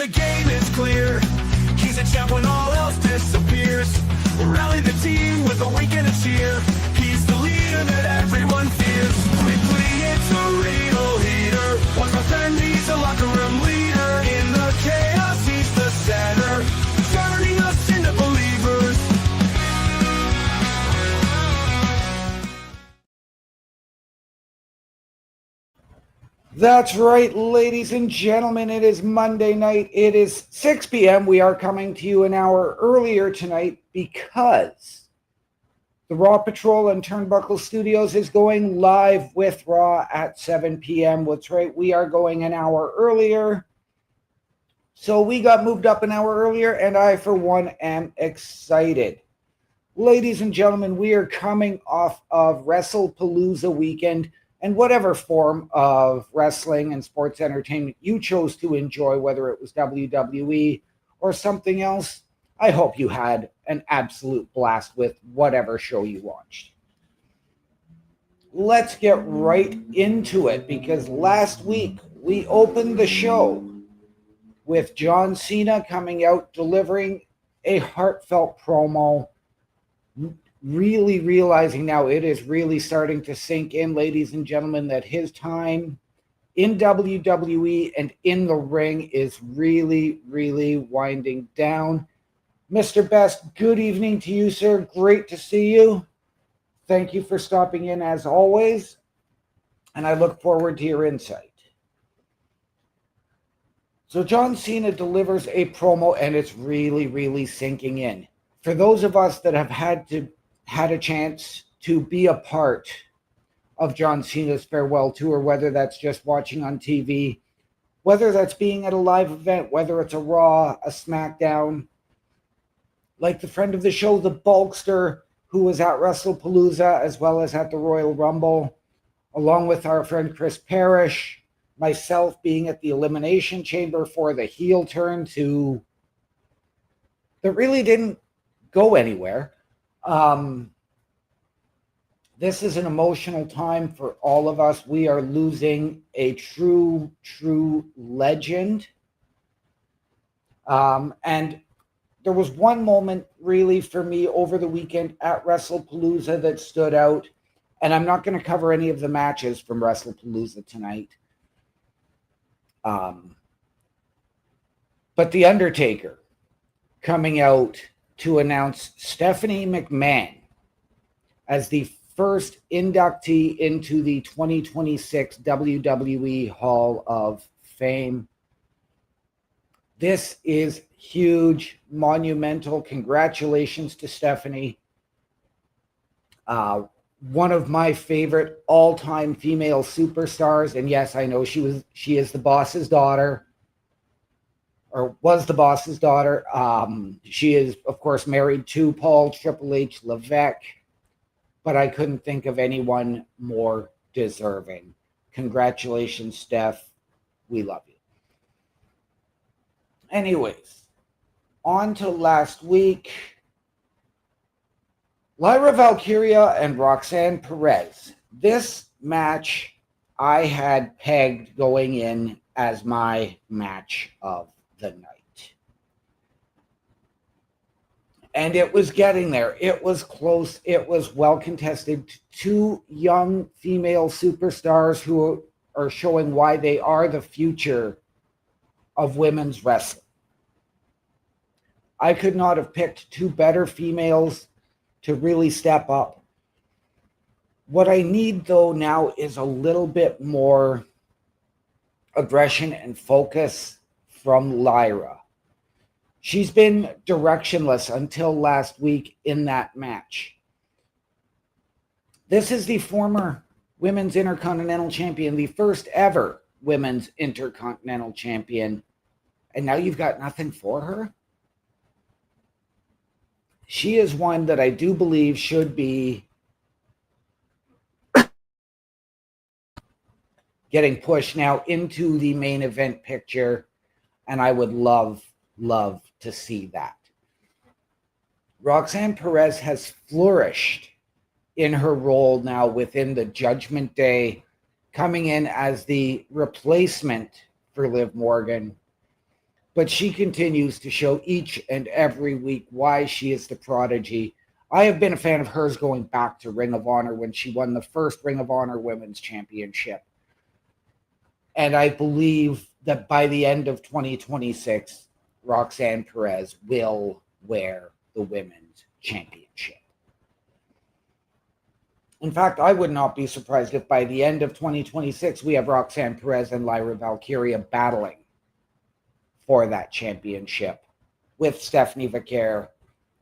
the game is clear. He's a champ when all else disappears. Rally the team with a wink and a cheer. He's the leader that everyone fears. Quickly, it's a real heater. One more friend, he's a locker room leader. In the chaos, he's the center, turning us into believers. That's right, ladies and gentlemen. It is Monday night. It is 6 p.m. We are coming to you an hour earlier tonight because the Raw Patrol and Turnbuckle Studios is going live with Raw at 7 p.m. That's right, we are going an hour earlier. So we got moved up an hour earlier, and I, for one, am excited. Ladies and gentlemen, we are coming off of WrestlePalooza weekend. And whatever form of wrestling and sports entertainment you chose to enjoy, whether it was WWE or something else, I hope you had an absolute blast with whatever show you watched. Let's get right into it, because last week we opened the show with John Cena coming out delivering a heartfelt promo, really realizing now it is really starting to sink in, ladies and gentlemen, that his time in WWE and in the ring is really, really winding down. Mr. Best, good evening to you, sir. Great to see you. Thank you for stopping in as always, and I look forward to your insight. So John Cena delivers a promo, and it's really, really sinking in. For those of us that have had a chance to be a part of John Cena's farewell tour, whether that's just watching on TV, whether that's being at a live event, whether it's a Raw, a SmackDown, like the friend of the show, the Bulkster, who was at WrestlePalooza as well as at the Royal Rumble, along with our friend Chris Parrish, myself being at the Elimination Chamber for the heel turn that really didn't go anywhere. This is an emotional time for all of us. We are losing a true legend. And there was one moment really for me over the weekend at WrestlePalooza that stood out. And I'm not going to cover any of the matches from WrestlePalooza tonight. But The Undertaker coming out to announce Stephanie McMahon as the first inductee into the 2026 WWE Hall of Fame. This is huge, monumental. Congratulations to Stephanie. One of my favorite all-time female superstars. And yes, I know she is the boss's daughter, or was the boss's daughter. She is, of course, married to Paul Triple H Levesque, but I couldn't think of anyone more deserving. Congratulations, Steph. We love you. Anyways, on to last week. Lyra Valkyria and Roxanne Perez. This match I had pegged going in as my match of the night. And it was getting there. It was close. It was well contested. Two young female superstars who are showing why they are the future of women's wrestling. I could not have picked two better females to really step up. What I need, though, now is a little bit more aggression and focus from Lyra. She's been directionless until last week in that match. This is the former Women's Intercontinental Champion, the first ever Women's Intercontinental Champion, and now you've got nothing for her? She is one that I do believe should be getting pushed now into the main event picture, and I would love to see that. Roxanne Perez has flourished in her role now within the Judgment Day, coming in as the replacement for Liv Morgan. but she continues to show each and every week why she is the prodigy. I have been a fan of hers going back to Ring of Honor when she won the first Ring of Honor Women's Championship. And I believe that by the end of 2026, Roxanne Perez will wear the Women's Championship. In fact, I would not be surprised if by the end of 2026, we have Roxanne Perez and Lyra Valkyria battling for that championship with Stephanie Vaquer,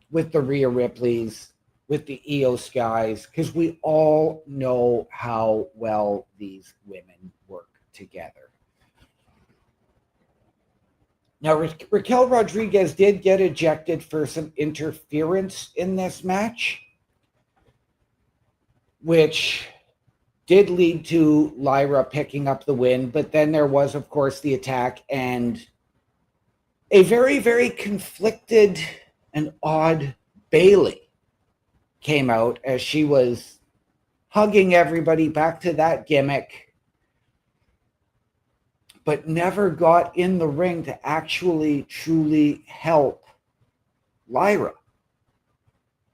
with the Rhea Ripleys, with the Io Skies, because we all know how well these women work together. Now, Raquel Rodriguez did get ejected for some interference in this match, which did lead to Lyra picking up the win. But then there was, of course, the attack and a very, very conflicted and odd Bayley came out as she was hugging everybody back to that gimmick, but never got in the ring to actually truly help Lyra.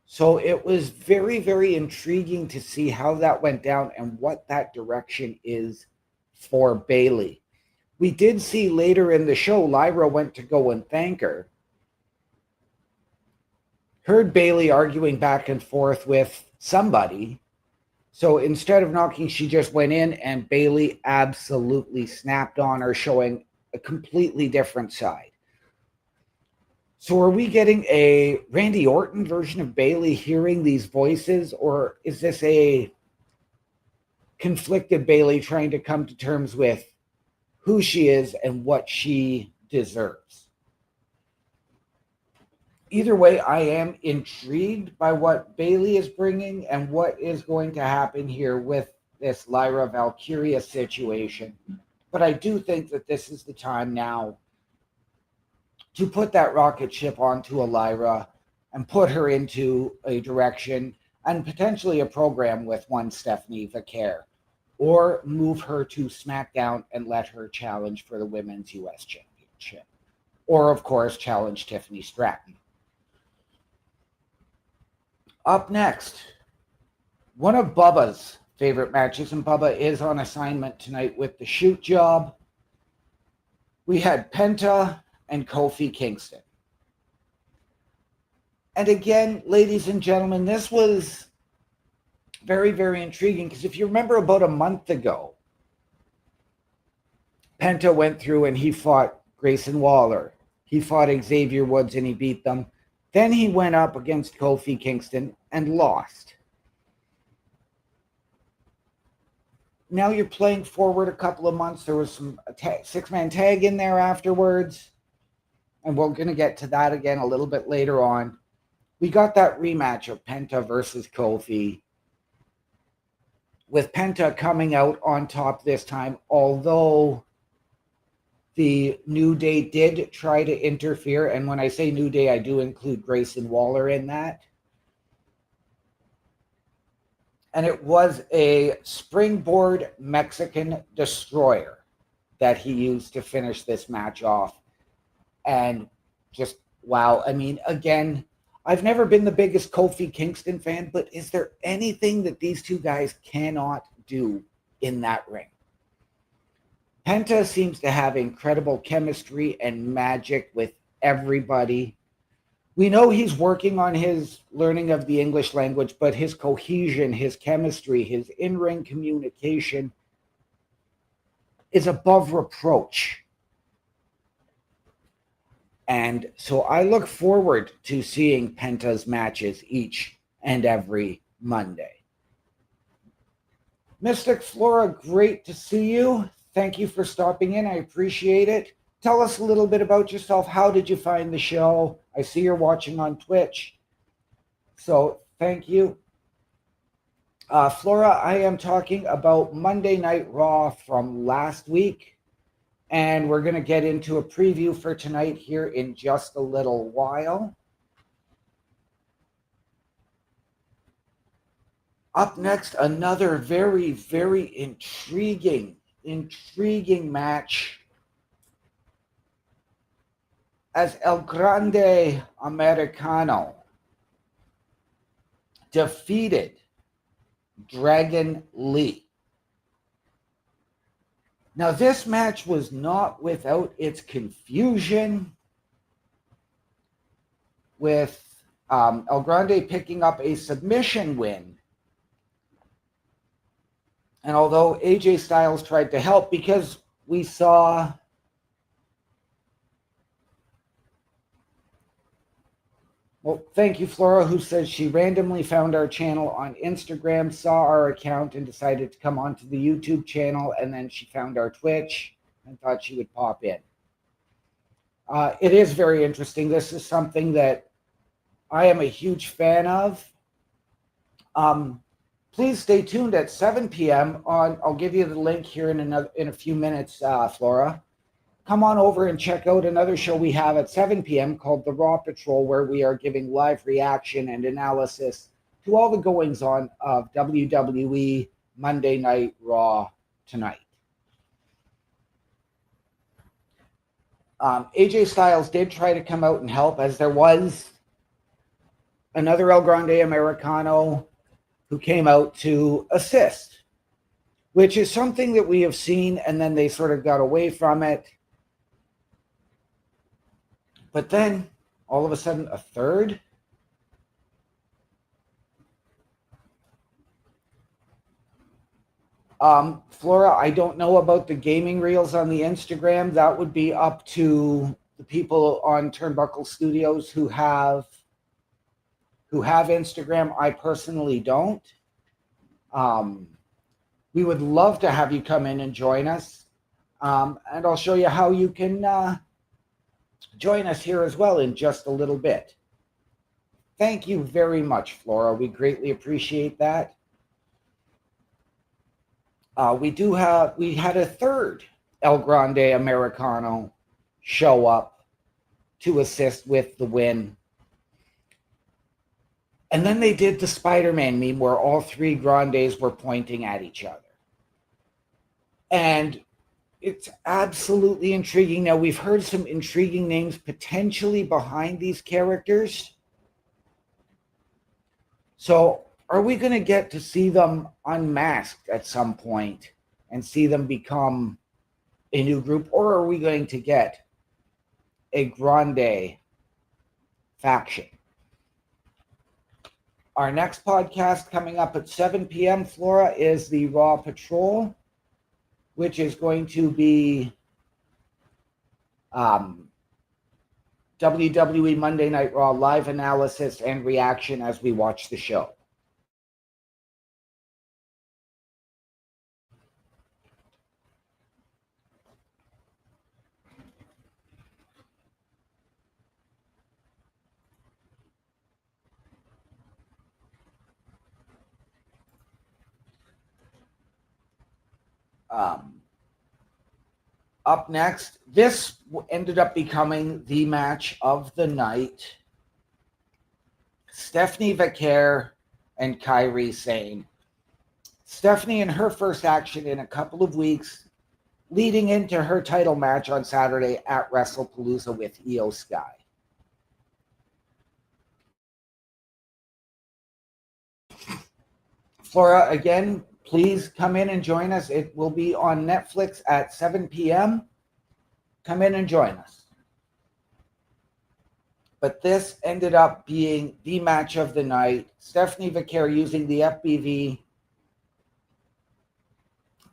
So it was very, very intriguing to see how that went down and what that direction is for Bayley. We did see later in the show, Lyra went to go and thank her. Heard Bayley arguing back and forth with somebody. So instead of knocking, she just went in and Bayley absolutely snapped on her, showing a completely different side. So are we getting a Randy Orton version of Bayley hearing these voices, or is this a conflicted Bayley trying to come to terms with who she is and what she deserves? Either way, I am intrigued by what Bayley is bringing and what is going to happen here with this Lyra Valkyria situation. But I do think that this is the time now to put that rocket ship onto a Lyra and put her into a direction and potentially a program with one Stephanie Vaquer, or move her to SmackDown and let her challenge for the Women's U.S. Championship. Or, of course, challenge Tiffany Stratton. Up next, one of Bubba's favorite matches, and Bubba is on assignment tonight with the Shoot Job. We had Penta and Kofi Kingston. And again, ladies and gentlemen, this was very, very intriguing, because if you remember about a month ago, Penta went through and he fought Grayson Waller. He fought Xavier Woods and he beat them. Then he went up against Kofi Kingston and lost. Now you're playing forward a couple of months. There was some six-man tag in there afterwards. And we're going to get to that again a little bit later on. We got that rematch of Penta versus Kofi, with Penta coming out on top this time, although the New Day did try to interfere. And when I say New Day, I do include Grayson Waller in that. And it was a springboard Mexican destroyer that he used to finish this match off. And just, wow. I mean, again, I've never been the biggest Kofi Kingston fan, but is there anything that these two guys cannot do in that ring? Penta seems to have incredible chemistry and magic with everybody. We know he's working on his learning of the English language, but his cohesion, his chemistry, his in-ring communication is above reproach. And so I look forward to seeing Penta's matches each and every Monday. Mystic Flora, great to see you. Thank you for stopping in. I appreciate it. Tell us a little bit about yourself. How did you find the show? I see you're watching on Twitch. So thank you. Flora, I am talking about Monday Night Raw from last week. And we're going to get into a preview for tonight here in just a little while. Up next, another very, very intriguing match. as El Grande Americano defeated Dragon Lee. Now, this match was not without its confusion, with El Grande picking up a submission win. And although AJ Styles tried to help, because we saw well, thank you, Flora, who says she randomly found our channel on Instagram, saw our account, and decided to come onto the YouTube channel, and then she found our Twitch and thought she would pop in. It is very interesting. This is something that I am a huge fan of. Please stay tuned at 7 p.m. I'll give you the link here in a few minutes, Flora. Come on over and check out another show we have at 7 p.m. called The Raw Patrol, where we are giving live reaction and analysis to all the goings-on of WWE Monday Night Raw tonight. AJ Styles did try to come out and help, as there was another El Grande Americano who came out to assist, which is something that we have seen, and then they sort of got away from it. But then, all of a sudden, a third. Flora, I don't know about the gaming reels on the Instagram. That would be up to the people on Turnbuckle Studios who have Instagram. I personally don't. We would love to have you come in and join us. And I'll show you how you can join us here as well in just a little bit. Thank you very much, Flora. We greatly appreciate that. We had a third El Grande Americano show up to assist with the win. And then they did the Spider-Man meme where all three Grandes were pointing at each other. And it's absolutely intriguing. Now, we've heard some intriguing names potentially behind these characters. So are we going to get to see them unmasked at some point and see them become a new group? Or are we going to get a Grande faction? Our next podcast coming up at 7 p.m., Flora, is the Raw Patrol, which is going to be WWE Monday Night Raw live analysis and reaction as we watch the show. Up next, this ended up becoming the match of the night. Stephanie Vaquer and Kairi Sane. Stephanie in her first action in a couple of weeks, leading into her title match on Saturday at WrestlePalooza with Io Sky. Flora, again, please come in and join us. It will be on Netflix at 7 p.m. Come in and join us. But this ended up being the match of the night. Stephanie Vaquer using the FBV.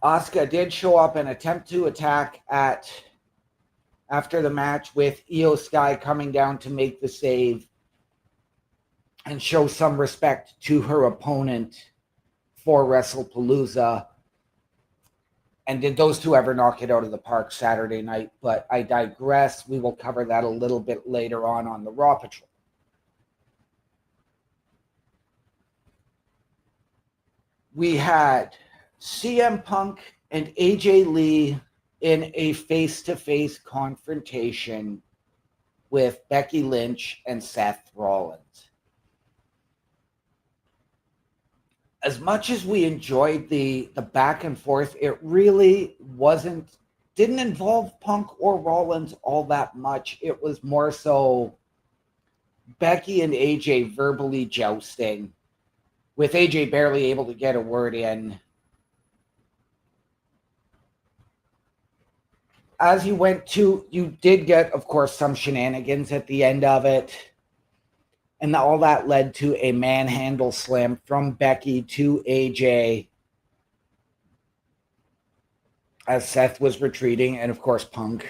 Asuka did show up and attempt to attack after the match, with Io Sky coming down to make the save and show some respect to her opponent for WrestlePalooza. And did those two ever knock it out of the park Saturday night? But I digress. We will cover that a little bit later on the Raw Patrol. We had CM Punk and AJ Lee in a face-to-face confrontation with Becky Lynch and Seth Rollins. As much as we enjoyed the back and forth, it really wasn't didn't involve Punk or Rollins all that much. It was more so Becky and AJ verbally jousting, with AJ barely able to get a word in. As you did get, of course, some shenanigans at the end of it. And all that led to a manhandle slam from Becky to AJ as Seth was retreating, and of course Punk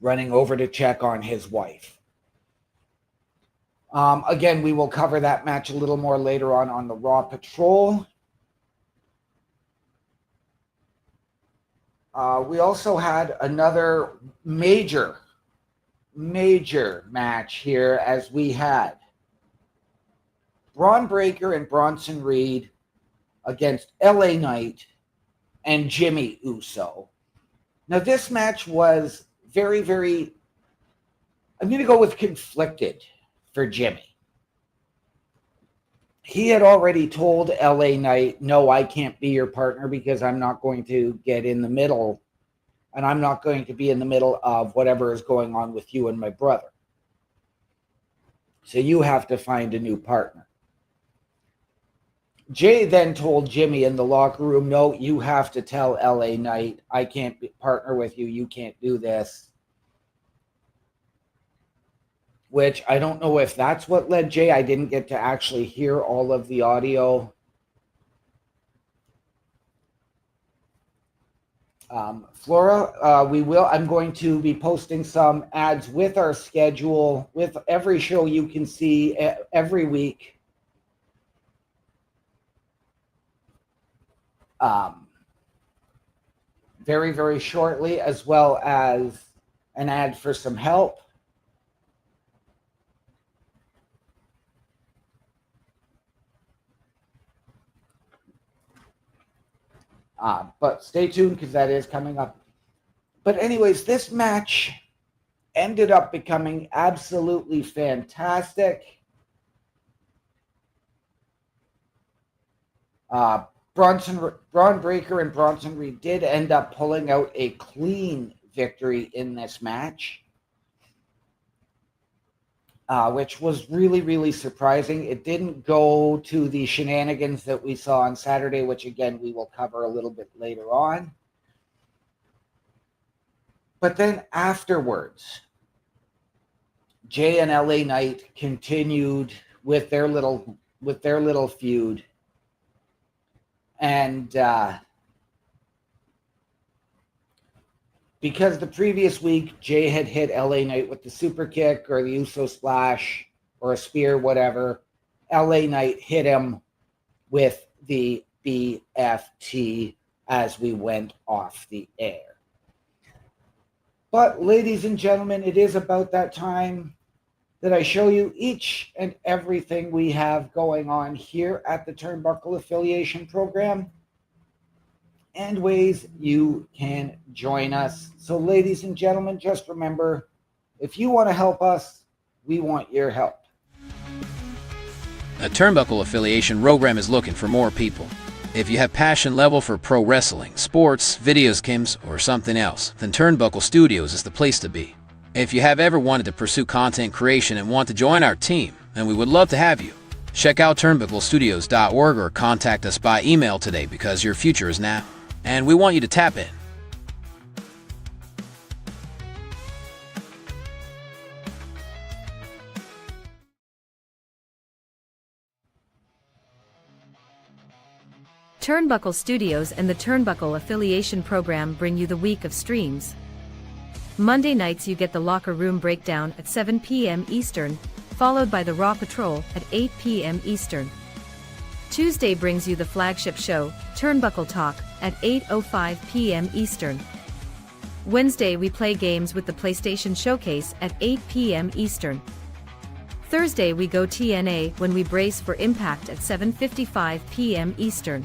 running over to check on his wife. Again, we will cover that match a little more later on the Raw Patrol. We also had another major match here, as we had Braun Breaker and Bronson Reed against LA Knight and Jimmy Uso. Now, this match was very, very, I'm going to go with conflicted for Jimmy. He had already told LA Knight, no, I can't be your partner because I'm not going to get in the middle, and I'm not going to be in the middle of whatever is going on with you and my brother. So you have to find a new partner. Jay then told Jimmy in the locker room, no, you have to tell LA Knight, I can't partner with you. You can't do this. Which I don't know if that's what led Jay. I didn't get to actually hear all of the audio. Flora, I'm going to be posting some ads with our schedule, with every show you can see every week. Very, very shortly, as well as an ad for some help. But stay tuned because that is coming up. But anyways, this match ended up becoming absolutely fantastic. Braun Breaker and Bronson Reed did end up pulling out a clean victory in this match, which was really, really surprising. It didn't go to the shenanigans that we saw on Saturday, which, again, we will cover a little bit later on. But then afterwards, Jay and LA Knight continued with their little feud. And because the previous week, Jay had hit LA Knight with the super kick or the Uso splash or a spear, whatever, LA Knight hit him with the BFT as we went off the air. But ladies and gentlemen, it is about that time that I show you each and everything we have going on here at the Turnbuckle Affiliation Program and ways you can join us. So ladies and gentlemen, just remember, if you want to help us, we want your help. The Turnbuckle Affiliation Program is looking for more people. If you have passion level for pro wrestling, sports, video games, or something else, then Turnbuckle Studios is the place to be. If you have ever wanted to pursue content creation and want to join our team, then we would love to have you. Check out turnbucklestudios.org or contact us by email today because your future is now, and we want you to tap in. Turnbuckle Studios and the Turnbuckle Affiliation Program bring you the week of streams. Monday nights you get the Locker Room Breakdown at 7 p.m. Eastern, followed by the Raw Patrol at 8 p.m. Eastern. Tuesday brings you the flagship show, Turnbuckle Talk, at 8:05 p.m. Eastern. Wednesday we play games with the PlayStation Showcase at 8 p.m. Eastern. Thursday we go TNA when we brace for Impact at 7:55 p.m. Eastern.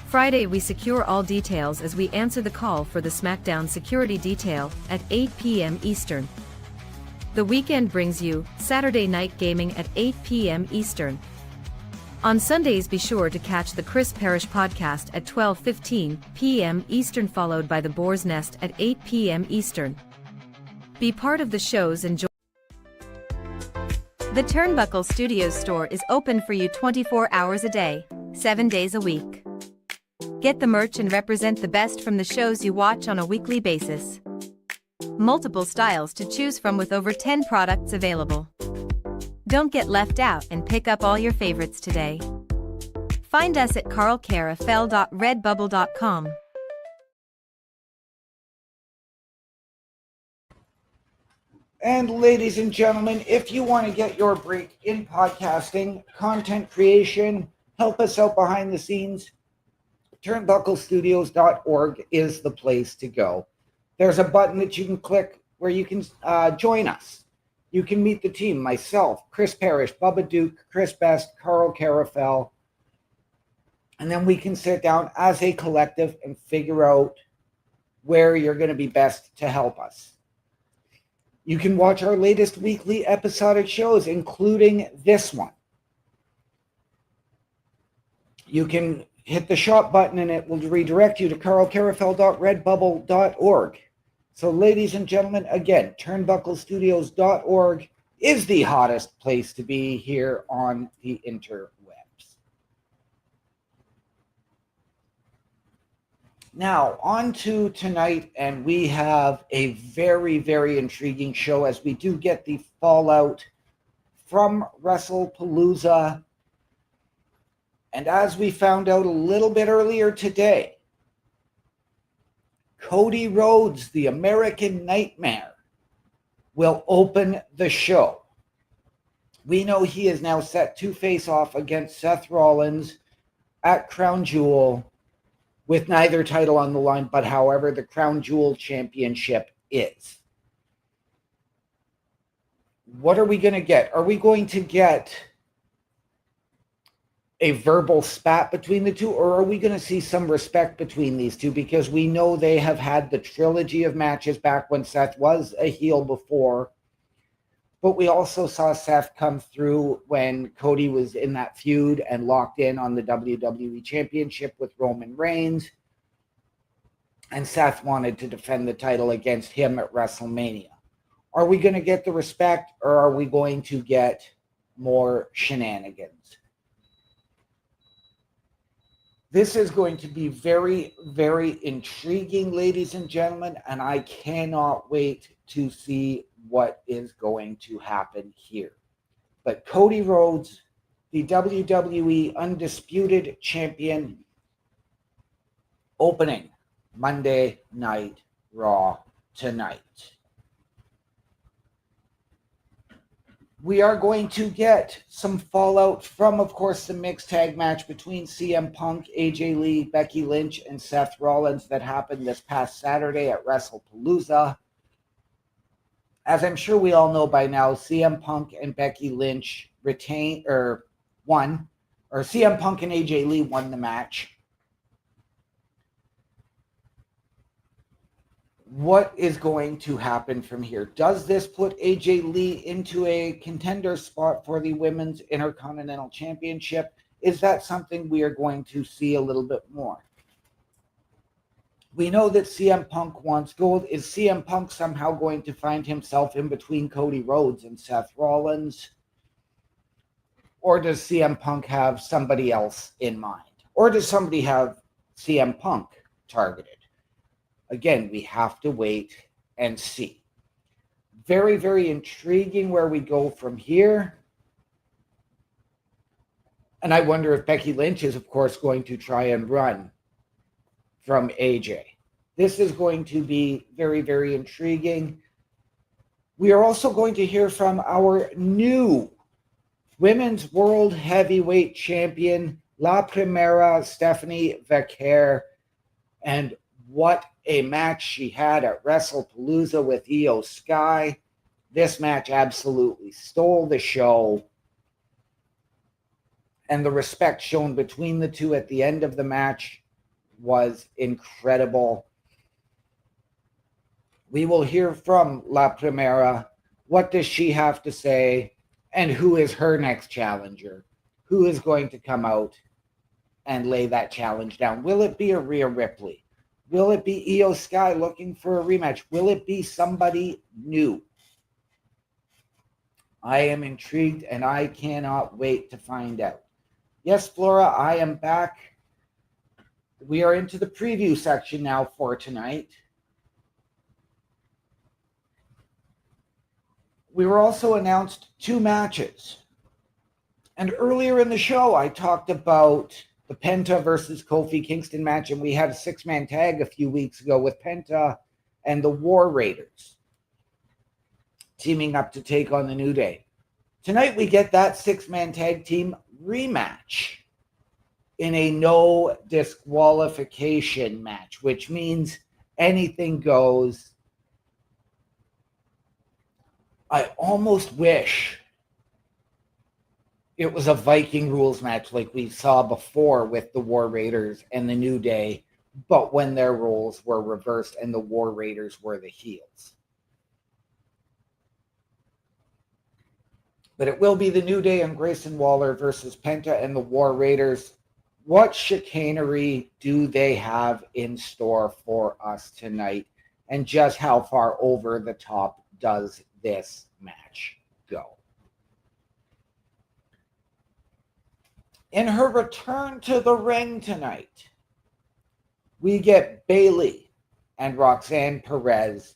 Friday we secure all details as we answer the call for the SmackDown security detail at 8 p.m. Eastern. The weekend brings you Saturday Night Gaming at 8 p.m. Eastern. On Sundays, be sure to catch the Chris Parrish podcast at 12:15 p.m. Eastern, followed by the Boar's Nest at 8 p.m. Eastern. Be part of the shows and join. The Turnbuckle Studios store is open for you 24 hours a day, 7 days a week. Get the merch and represent the best from the shows you watch on a weekly basis. Multiple styles to choose from with over 10 products available. Don't get left out and pick up all your favorites today. Find us at carlcarafel.redbubble.com. And ladies and gentlemen, if you want to get your break in podcasting, content creation, help us out behind the scenes, turnbucklestudios.org is the place to go. There's a button that you can click where you can join us. You can meet the team, myself, Chris Parrish, Bubba Duke, Chris Best, Carl Carafel, and then we can sit down as a collective and figure out where you're going to be best to help us. You can watch our latest weekly episodic shows, including this one. You can hit the shop button and it will redirect you to carlcarafel.redbubble.org. So ladies and gentlemen, again, turnbucklestudios.org is the hottest place to be here on the interwebs. Now, on to tonight, and we have a very, very intriguing show as we do get the fallout from WrestlePalooza. And as we found out a little bit earlier today, Cody Rhodes, the American Nightmare, will open the show. We know he is now set to face off against Seth Rollins at Crown Jewel, with neither title on the line, but however, the Crown Jewel Championship is. What are we going to get? Are we going to get a verbal spat between the two, or are we going to see some respect between these two? Because we know they have had the trilogy of matches back when Seth was a heel before, but we also saw Seth come through when Cody was in that feud and locked in on the WWE Championship with Roman Reigns, and Seth wanted to defend the title against him at WrestleMania. Are we going to get the respect, or are we going to get more shenanigans? This is going to be very, very intriguing, ladies and gentlemen, and I cannot wait to see what is going to happen here. But Cody Rhodes, the WWE Undisputed Champion, opening Monday Night Raw tonight. We are going to get some fallout from, of course, the mixed tag match between CM Punk, AJ Lee, Becky Lynch, and Seth Rollins that happened this past Saturday at WrestlePalooza. As I'm sure we all know by now, CM Punk and Becky Lynch CM Punk and AJ Lee won the match. What is going to happen from here? Does this put AJ Lee into a contender spot for the Women's Intercontinental Championship? Is that something we are going to see a little bit more? We know that CM Punk wants gold. Is CM Punk somehow going to find himself in between Cody Rhodes and Seth Rollins? Or does CM Punk have somebody else in mind? Or does somebody have CM Punk targeted? Again, we have to wait and see. Very, very intriguing where we go from here. And I wonder if Becky Lynch is, of course, going to try and run from AJ. This is going to be very, very intriguing. We are also going to hear from our new Women's World Heavyweight Champion, La Primera, Stephanie Vaquer. And what a match she had at WrestlePalooza with Io Sky. This match absolutely stole the show. And the respect shown between the two at the end of the match was incredible. We will hear from La Primera. What does she have to say? And who is her next challenger? who is going to come out and lay that challenge down. Will it be a Rhea Ripley? Will it be Io Sky looking for a rematch? Will it be somebody new? I am intrigued and I cannot wait to find out. Yes, Flora, I am back. We are into the preview section now for tonight. We were also announced 2 matches. And earlier in the show, I talked about the Penta versus Kofi Kingston match, and we had a 6-man tag a few weeks ago with Penta and the War Raiders teaming up to take on the New Day. Tonight, we get that 6-man tag team rematch in a no disqualification match, which means anything goes. I almost wish it was a Viking rules match like we saw before with the War Raiders and the New Day, but when their roles were reversed and the War Raiders were the heels. But it will be the New Day and Grayson Waller versus Penta and the War Raiders. What chicanery do they have in store for us tonight? And just how far over the top does this match go? In her return to the ring tonight, we get Bayley and Roxanne Perez.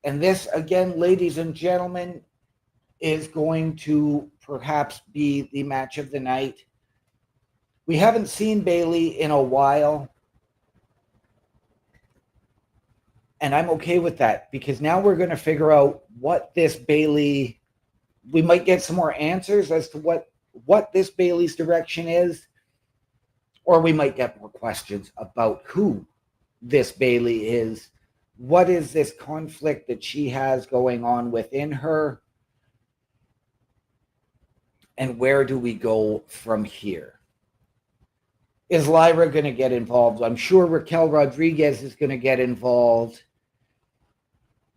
And this, again, ladies and gentlemen, is going to perhaps be the match of the night. We haven't seen Bayley in a while. And I'm okay with that because now we're going to figure out what this Bayley, we might get some more answers as to what this Bayley's direction is, or we might get more questions about who this Bayley is. What is this conflict that she has going on within her? And where do we go from here? Is Lyra going to get involved? I'm sure Raquel Rodriguez is going to get involved.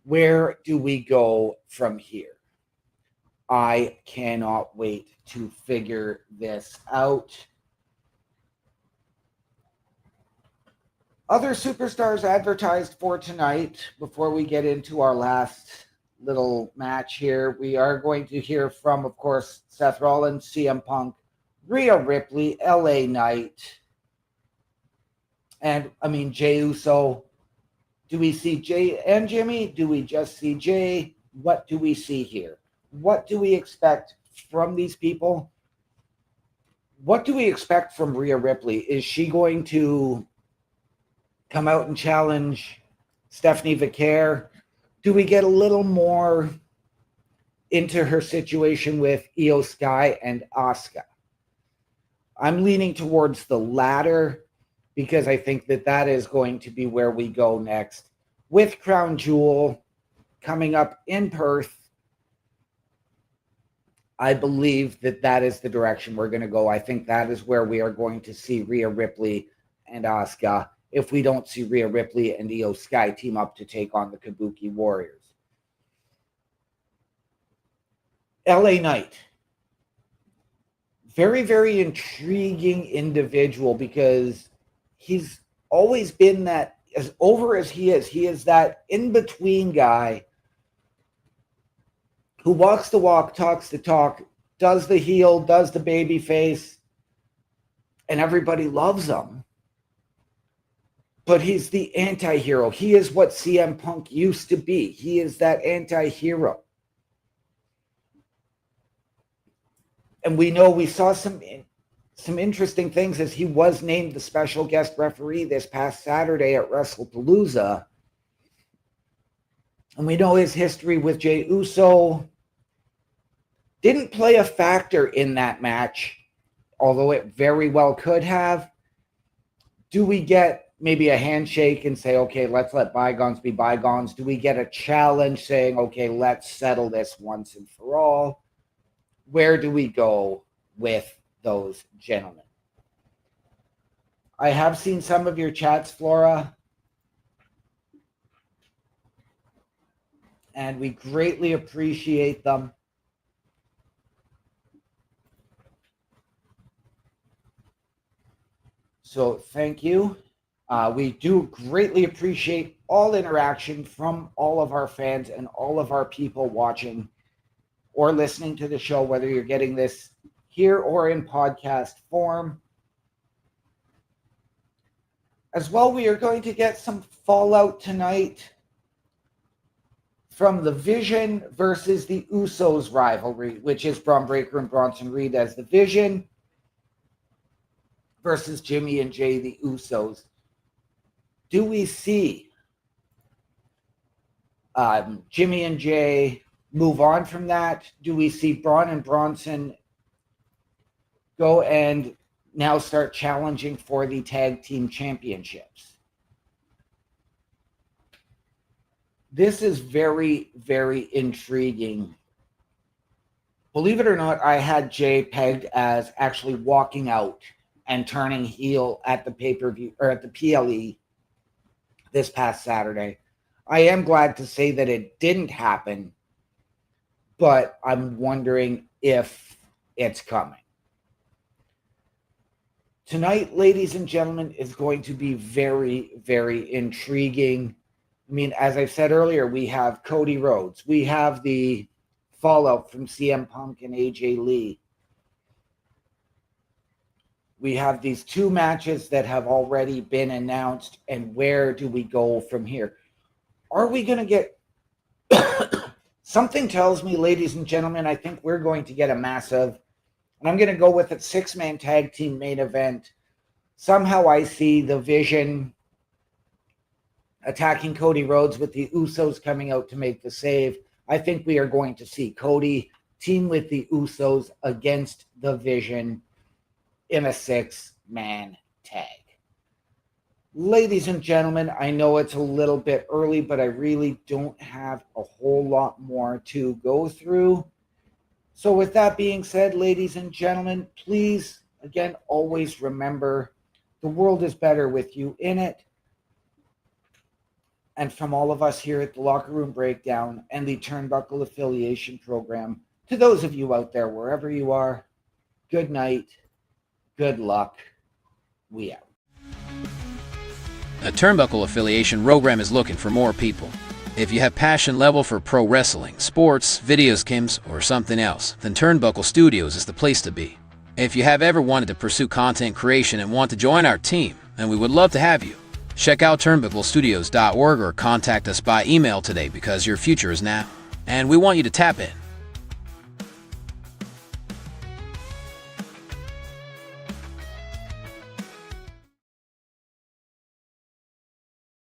Where do we go from here? I cannot wait to figure this out. Other superstars advertised for tonight, before we get into our last little match here, we are going to hear from, of course, Seth Rollins, CM Punk, Rhea Ripley, LA Knight, and, Jey Uso. Do we see Jey and Jimmy? Do we just see Jey? What do we see here? What do we expect from these people? What do we expect from Rhea Ripley? Is she going to come out and challenge Stephanie Vaquer? Do we get a little more into her situation with Io Sky and Asuka? I'm leaning towards the latter because I think that is going to be where we go next. With Crown Jewel coming up in Perth, I believe that is the direction we're going to go. I think that is where we are going to see Rhea Ripley and Asuka, if we don't see Rhea Ripley and Io Sky team up to take on the Kabuki Warriors. LA Knight. Very, very intriguing individual because he's always been that, as over as he is that in-between guy who walks the walk, talks the talk, does the heel, does the baby face, and everybody loves him. But he's the anti-hero. He is what CM Punk used to be. He is that anti-hero. And we saw some interesting things as he was named the special guest referee this past Saturday at WrestlePalooza. And we know his history with Jey Uso didn't play a factor in that match, although it very well could have. Do we get maybe a handshake and say, okay, let's let bygones be bygones? Do we get a challenge saying, okay, let's settle this once and for all? Where do we go with those gentlemen? I have seen some of your chats, Flora, and we greatly appreciate them. So thank you. We do greatly appreciate all interaction from all of our fans and all of our people watching or listening to the show, whether you're getting this here or in podcast form. As well, we are going to get some fallout tonight from the Vision versus the Usos rivalry, which is Braun Breaker and Bronson Reed as the Vision versus Jimmy and Jay, the Usos. Do we see Jimmy and Jay move on from that? Do we see Braun and Bronson go and now start challenging for the tag team championships? This is very, very intriguing. Believe it or not, I had Jay pegged as actually walking out and turning heel at the pay-per-view or at the PLE this past Saturday. I am glad to say that it didn't happen, but I'm wondering if it's coming. Tonight, ladies and gentlemen, is going to be very, very intriguing. I mean, as I said earlier, we have Cody Rhodes. We have the fallout from CM Punk and AJ Lee. We have these two matches that have already been announced, and where do we go from here? Are we going to get... Something tells me, ladies and gentlemen, I think we're going to get a massive... And I'm going to go with a six-man tag team main event. Somehow I see the Vision attacking Cody Rhodes with the Usos coming out to make the save. I think we are going to see Cody team with the Usos against the Vision in a six-man tag. Ladies and gentlemen, I know it's a little bit early, but I really don't have a whole lot more to go through. So with that being said, ladies and gentlemen, please, again, always remember the world is better with you in it. And from all of us here at the Locker Room Breakdown and the Turnbuckle Affiliation Program, to those of you out there, wherever you are, good night, good luck, we out. A Turnbuckle Affiliation program is looking for more people. If you have passion level for pro wrestling, sports, video games, or something else, then Turnbuckle Studios is the place to be. If you have ever wanted to pursue content creation and want to join our team, then we would love to have you. Check out turnbucklestudios.org or contact us by email today because your future is now. And we want you to tap in.